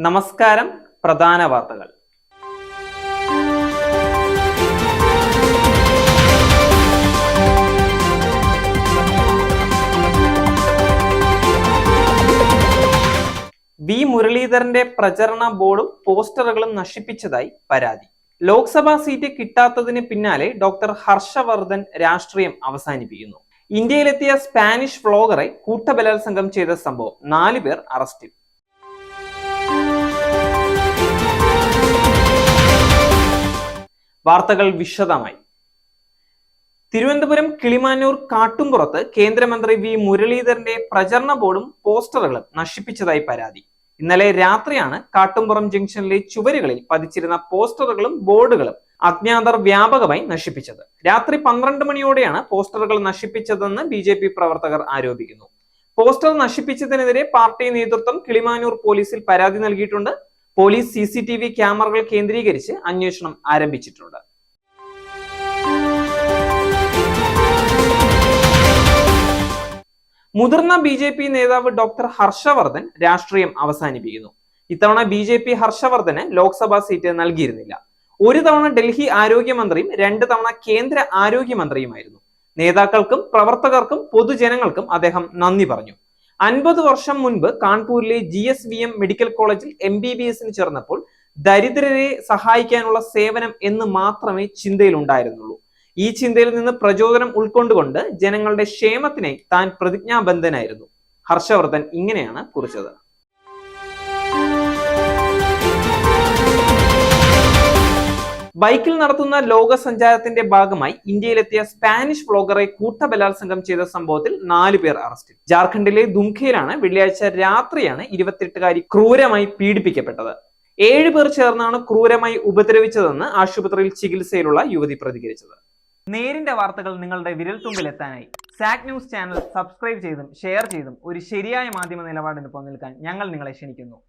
നമസ്കാരം. പ്രധാന വാർത്തകൾ. വി മുരളീധരന്റെ പ്രചരണ ബോർഡും പോസ്റ്ററുകളും നശിപ്പിച്ചതായി പരാതി. ലോക്സഭാ സീറ്റ് കിട്ടാത്തതിന് പിന്നാലെ ഡോക്ടർ ഹർഷവർദ്ധൻ രാഷ്ട്രീയം അവസാനിപ്പിക്കുന്നു. ഇന്ത്യയിലെത്തിയ സ്പാനിഷ് വ്ലോഗറെ കൂട്ടബലാത്സംഗം ചെയ്ത സംഭവം 4 പേർ അറസ്റ്റിൽ. വാർത്തകൾ വിശദമായി. തിരുവനന്തപുരം കിളിമാനൂർ കാട്ടുംപുറത്ത് കേന്ദ്രമന്ത്രി വി മുരളീധരന്റെ പ്രചരണ ബോർഡും പോസ്റ്ററുകളും നശിപ്പിച്ചതായി പരാതി. ഇന്നലെ രാത്രിയാണ് കാട്ടുംപുറം ജംഗ്ഷനിലെ ചുവരുകളിൽ പതിച്ചിരുന്ന പോസ്റ്ററുകളും ബോർഡുകളും അജ്ഞാതർ വ്യാപകമായി നശിപ്പിച്ചത്. രാത്രി 12 മണിയോടെയാണ് പോസ്റ്ററുകൾ നശിപ്പിച്ചതെന്ന് BJP പ്രവർത്തകർ ആരോപിക്കുന്നു. പോസ്റ്റർ നശിപ്പിച്ചതിനെതിരെ പാർട്ടി നേതൃത്വം കിളിമാനൂർ പോലീസിൽ പരാതി നൽകിയിട്ടുണ്ട്. പോലീസ് CCTV ക്യാമറകൾ കേന്ദ്രീകരിച്ച് അന്വേഷണം ആരംഭിച്ചിട്ടുണ്ട്. മുതിർന്ന BJP നേതാവ് ഡോക്ടർ ഹർഷവർദ്ധൻ രാഷ്ട്രീയം അവസാനിപ്പിക്കുന്നു. ഇത്തവണ BJP ഹർഷവർദ്ധന് ലോക്സഭാ സീറ്റ് നൽകിയിരുന്നില്ല. ഒരു തവണ ഡൽഹി ആരോഗ്യമന്ത്രിയും 2 തവണ കേന്ദ്ര ആരോഗ്യമന്ത്രിയുമായിരുന്നു. നേതാക്കൾക്കും പ്രവർത്തകർക്കും പൊതുജനങ്ങൾക്കും അദ്ദേഹം നന്ദി പറഞ്ഞു. 50 വർഷം മുൻപ് കാൺപൂരിലെ GSVM മെഡിക്കൽ കോളേജിൽ MBBSന് ചേർന്നപ്പോൾ ദരിദ്രരെ സഹായിക്കാനുള്ള സേവനം എന്ന് മാത്രമേ ചിന്തയിലുണ്ടായിരുന്നുള്ളൂ. ഈ ചിന്തയിൽ നിന്ന് പ്രചോദനം ഉൾക്കൊണ്ടുകൊണ്ട് ജനങ്ങളുടെ ക്ഷേമത്തിനായി താൻ പ്രതിജ്ഞാബദ്ധനായിരുന്നു. ഹർഷവർദ്ധൻ ഇങ്ങനെയാണ് കുറിച്ചത്. ബൈക്കിൽ നടത്തുന്ന ലോക സഞ്ചാരത്തിന്റെ ഭാഗമായി ഇന്ത്യയിലെത്തിയ സ്പാനിഷ് വ്ലോഗറെ കൂട്ടബലാത്സംഗം ചെയ്ത സംഭവത്തിൽ 4 പേർ അറസ്റ്റിൽ. ജാർഖണ്ഡിലെ ദുംഖയിലാണ് വെള്ളിയാഴ്ച രാത്രിയാണ് 28-കാരി ക്രൂരമായി പീഡിപ്പിക്കപ്പെട്ടത്. 7 പേർ ചേർന്നാണ് ക്രൂരമായി ഉപദ്രവിച്ചതെന്ന് ആശുപത്രിയിൽ ചികിത്സയിലുള്ള യുവതി പ്രതികരിച്ചത്. നേരിന്റെ വാർത്തകൾ നിങ്ങളുടെ വിരൽത്തുമ്പിൽ എത്താനായി സാക് ന്യൂസ് ചാനൽ സബ്സ്ക്രൈബ് ചെയ്തും ഷെയർ ചെയ്തും ഒരു ശരിയായ മാധ്യമ നിലപാടിന് നിൽക്കാൻ ഞങ്ങൾ നിങ്ങളെ ക്ഷണിക്കുന്നു.